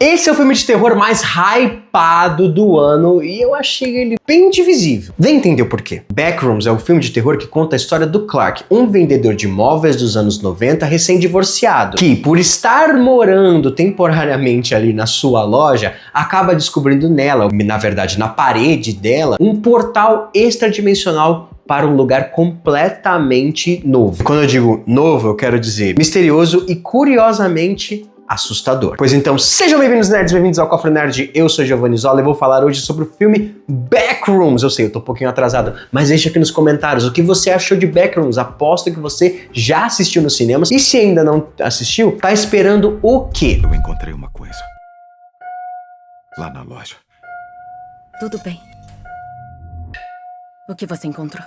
Esse é o filme de terror mais hypado do ano e eu achei ele bem divisível. Vem entender o porquê. Backrooms é um filme de terror que conta a história do Clark, um vendedor de móveis dos anos 90 recém-divorciado, que por estar morando temporariamente ali na sua loja, acaba descobrindo nela, na verdade na parede dela, um portal extradimensional para um lugar completamente novo. Quando eu digo novo, eu quero dizer misterioso e curiosamente assustador. Pois então, sejam bem-vindos, nerds, bem-vindos ao Cofre Nerd. Eu sou Giovanni Zola e vou falar hoje sobre o filme Backrooms. Eu sei, eu tô um pouquinho atrasado, mas deixa aqui nos comentários o que você achou de Backrooms. Aposto que você já assistiu nos cinemas e se ainda não assistiu, tá esperando o quê? Eu encontrei uma coisa lá na loja. Tudo bem. O que você encontrou?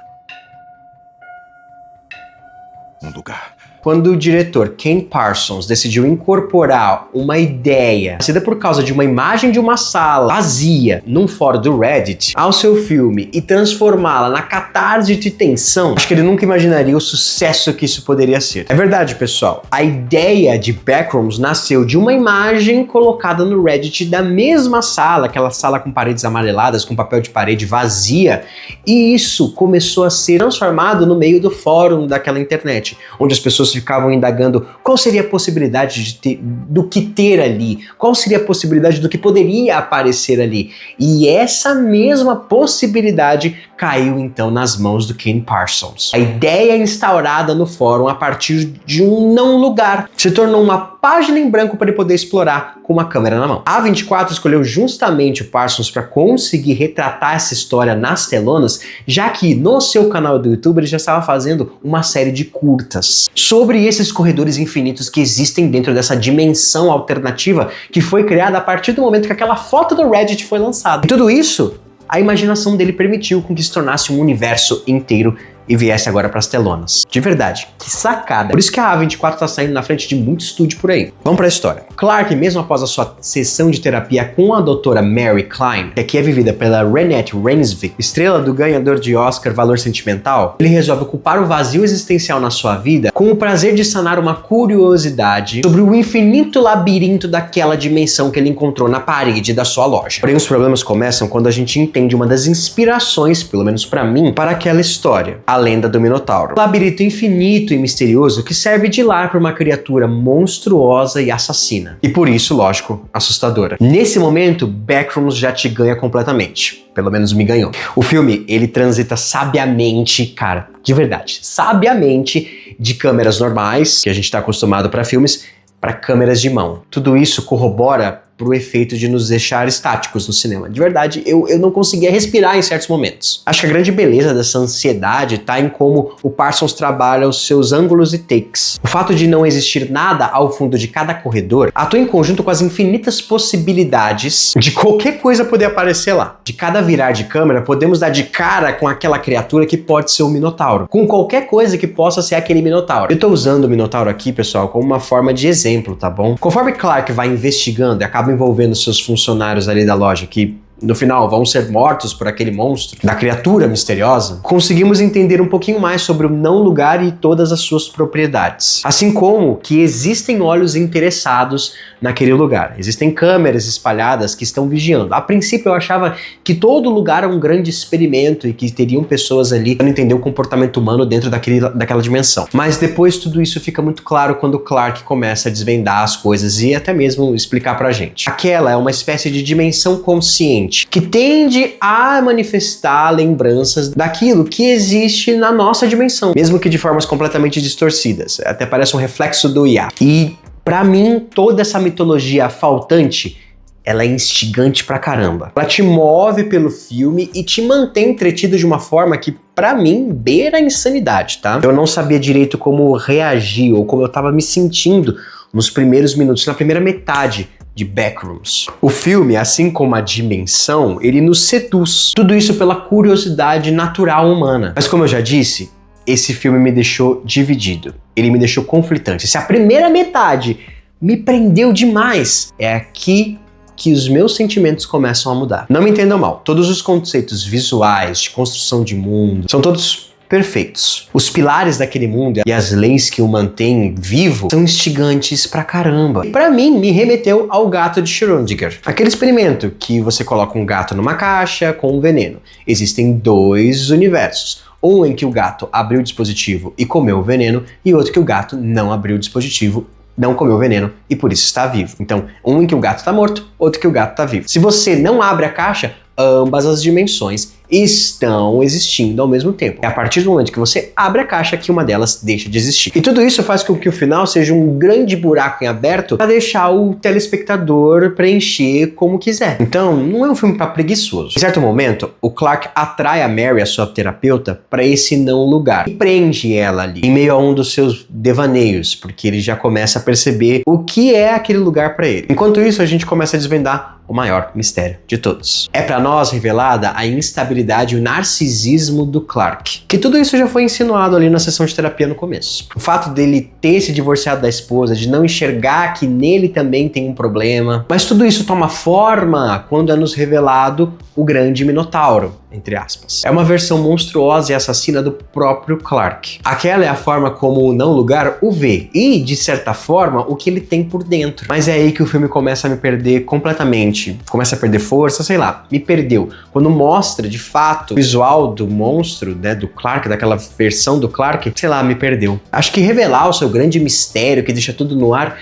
Um lugar. Quando o diretor Ken Parsons decidiu incorporar uma ideia nascida por causa de uma imagem de uma sala vazia num fórum do Reddit ao seu filme e transformá-la na catarse de tensão, acho que ele nunca imaginaria o sucesso que isso poderia ser. É verdade, pessoal. A ideia de Backrooms nasceu de uma imagem colocada no Reddit da mesma sala, aquela sala com paredes amareladas, com papel de parede vazia, e isso começou a ser transformado no meio do fórum daquela internet, onde as pessoas ficavam indagando qual seria a possibilidade do que ter ali, qual seria a possibilidade do que poderia aparecer ali. E essa mesma possibilidade caiu então nas mãos do Ken Parsons. A ideia instaurada no fórum a partir de um não lugar se tornou uma página em branco para ele poder explorar com uma câmera na mão. A A24 escolheu justamente o Parsons para conseguir retratar essa história nas telonas, já que no seu canal do YouTube ele já estava fazendo uma série de curtas sobre esses corredores infinitos que existem dentro dessa dimensão alternativa que foi criada a partir do momento que aquela foto do Reddit foi lançada. E tudo isso, a imaginação dele permitiu com que se tornasse um universo inteiro e viesse agora para as telonas. De verdade, que sacada. Por isso que a A24 tá saindo na frente de muito estúdio por aí. Vamos para a história. Clark, mesmo após a sua sessão de terapia com a doutora Mary Klein, que aqui é vivida pela Renette Reinsve, estrela do ganhador de Oscar Valor Sentimental, ele resolve ocupar o vazio existencial na sua vida com o prazer de sanar uma curiosidade sobre o infinito labirinto daquela dimensão que ele encontrou na parede da sua loja. Porém, os problemas começam quando a gente entende uma das inspirações, pelo menos para mim, para aquela história. A lenda do Minotauro. Um labirinto infinito e misterioso que serve de lar para uma criatura monstruosa e assassina. E por isso, lógico, assustadora. Nesse momento, Backrooms já te ganha completamente. Pelo menos me ganhou. O filme, ele transita sabiamente, cara, de verdade, sabiamente de câmeras normais, que a gente tá acostumado para filmes, para câmeras de mão. Tudo isso corrobora pro efeito de nos deixar estáticos no cinema. De verdade, eu não conseguia respirar em certos momentos. Acho que a grande beleza dessa ansiedade tá em como o Parsons trabalha os seus ângulos e takes. O fato de não existir nada ao fundo de cada corredor atua em conjunto com as infinitas possibilidades de qualquer coisa poder aparecer lá. De cada virar de câmera, podemos dar de cara com aquela criatura que pode ser o Minotauro. Com qualquer coisa que possa ser aquele Minotauro. Eu tô usando o Minotauro aqui, pessoal, como uma forma de exemplo, tá bom? Conforme Clark vai investigando e acaba envolvendo seus funcionários ali da loja, que no final vão ser mortos por aquele monstro, da criatura misteriosa, conseguimos entender um pouquinho mais sobre o não lugar e todas as suas propriedades. Assim como que existem olhos interessados naquele lugar. Existem câmeras espalhadas que estão vigiando. A princípio eu achava que todo lugar é um grande experimento e que teriam pessoas ali para entender o comportamento humano dentro daquela dimensão. Mas depois tudo isso fica muito claro quando Clark começa a desvendar as coisas e até mesmo explicar pra gente. Aquela é uma espécie de dimensão consciente que tende a manifestar lembranças daquilo que existe na nossa dimensão, mesmo que de formas completamente distorcidas. Até parece um reflexo do IA. E pra mim, toda essa mitologia faltante, ela é instigante pra caramba. Ela te move pelo filme e te mantém entretido de uma forma que, pra mim, beira a insanidade, tá? Eu não sabia direito como reagir ou como eu tava me sentindo nos primeiros minutos, na primeira metade de Backrooms. O filme, assim como a dimensão, ele nos seduz. Tudo isso pela curiosidade natural humana. Mas como eu já disse, esse filme me deixou dividido. Ele me deixou conflitante. Se a primeira metade me prendeu demais, é aqui que os meus sentimentos começam a mudar. Não me entendam mal, todos os conceitos visuais, de construção de mundo, são todos perfeitos. Os pilares daquele mundo e as leis que o mantêm vivo são instigantes pra caramba. E pra mim, me remeteu ao gato de Schrödinger. Aquele experimento que você coloca um gato numa caixa com um veneno. Existem dois universos. Um em que o gato abriu o dispositivo e comeu o veneno, e outro que o gato não abriu o dispositivo, não comeu o veneno e por isso está vivo. Então, um em que o gato está morto, outro que o gato está vivo. Se você não abre a caixa, ambas as dimensões estão existindo ao mesmo tempo. É a partir do momento que você abre a caixa que uma delas deixa de existir. E tudo isso faz com que o final seja um grande buraco em aberto para deixar o telespectador preencher como quiser. Então, não é um filme para preguiçoso. Em certo momento, o Clark atrai a Mary, a sua terapeuta, para esse não lugar e prende ela ali, em meio a um dos seus devaneios, porque ele já começa a perceber o que é aquele lugar para ele. Enquanto isso, a gente começa a desvendar o maior mistério de todos. É para nós revelada a instabilidade e o narcisismo do Clark. Que tudo isso já foi insinuado ali na sessão de terapia no começo. O fato dele ter se divorciado da esposa, de não enxergar que nele também tem um problema. Mas tudo isso toma forma quando é nos revelado o grande Minotauro, entre aspas. É uma versão monstruosa e assassina do próprio Clark. Aquela é a forma como o não lugar o vê e, de certa forma, o que ele tem por dentro. Mas é aí que o filme começa a me perder completamente. Começa a perder força, sei lá, me perdeu. Quando mostra, de fato, o visual do monstro, né, do Clark, daquela versão do Clark, sei lá, me perdeu. Acho que revelar o seu grande mistério que deixa tudo no ar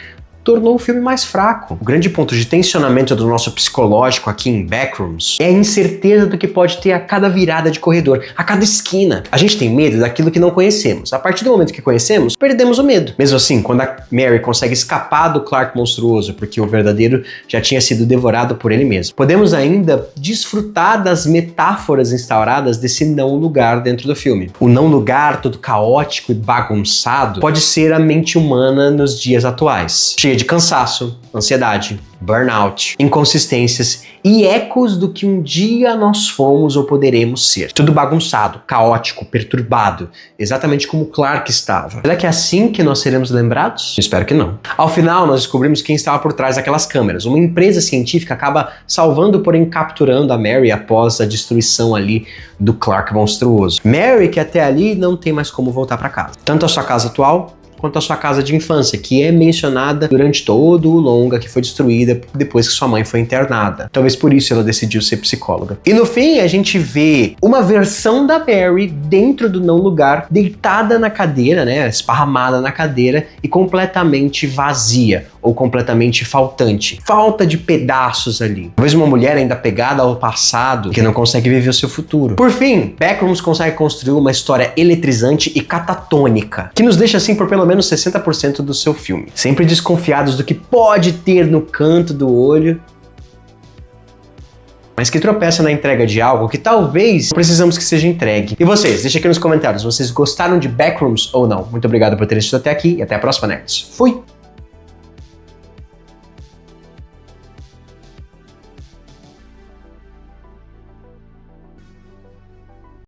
tornou o filme mais fraco. O grande ponto de tensionamento do nosso psicológico aqui em Backrooms é a incerteza do que pode ter a cada virada de corredor, a cada esquina. A gente tem medo daquilo que não conhecemos. A partir do momento que conhecemos, perdemos o medo. Mesmo assim, quando a Mary consegue escapar do Clark monstruoso, porque o verdadeiro já tinha sido devorado por ele mesmo, podemos ainda desfrutar das metáforas instauradas desse não lugar dentro do filme. O não lugar todo caótico e bagunçado pode ser a mente humana nos dias atuais, cheia de cansaço, ansiedade, burnout, inconsistências e ecos do que um dia nós fomos ou poderemos ser. Tudo bagunçado, caótico, perturbado, exatamente como Clark estava. Será que é assim que nós seremos lembrados? Espero que não. Ao final, nós descobrimos quem estava por trás daquelas câmeras. Uma empresa científica acaba salvando, porém capturando a Mary após a destruição ali do Clark monstruoso. Mary, que até ali não tem mais como voltar para casa. Tanto a sua casa atual, quanto a sua casa de infância, que é mencionada durante todo o longa, que foi destruída depois que sua mãe foi internada. Talvez por isso ela decidiu ser psicóloga. E no fim, a gente vê uma versão da Mary dentro do não lugar, deitada na cadeira, né, esparramada na cadeira e completamente vazia, ou completamente faltante. Falta de pedaços ali. Talvez uma mulher ainda pegada ao passado, que não consegue viver o seu futuro. Por fim, Backrooms consegue construir uma história eletrizante e catatônica, que nos deixa assim por pelo menos 60% do seu filme. Sempre desconfiados do que pode ter no canto do olho, mas que tropeça na entrega de algo que talvez precisamos que seja entregue. E vocês? Deixa aqui nos comentários, vocês gostaram de Backrooms ou não? Muito obrigado por terem assistido até aqui e até a próxima, nerds. Fui!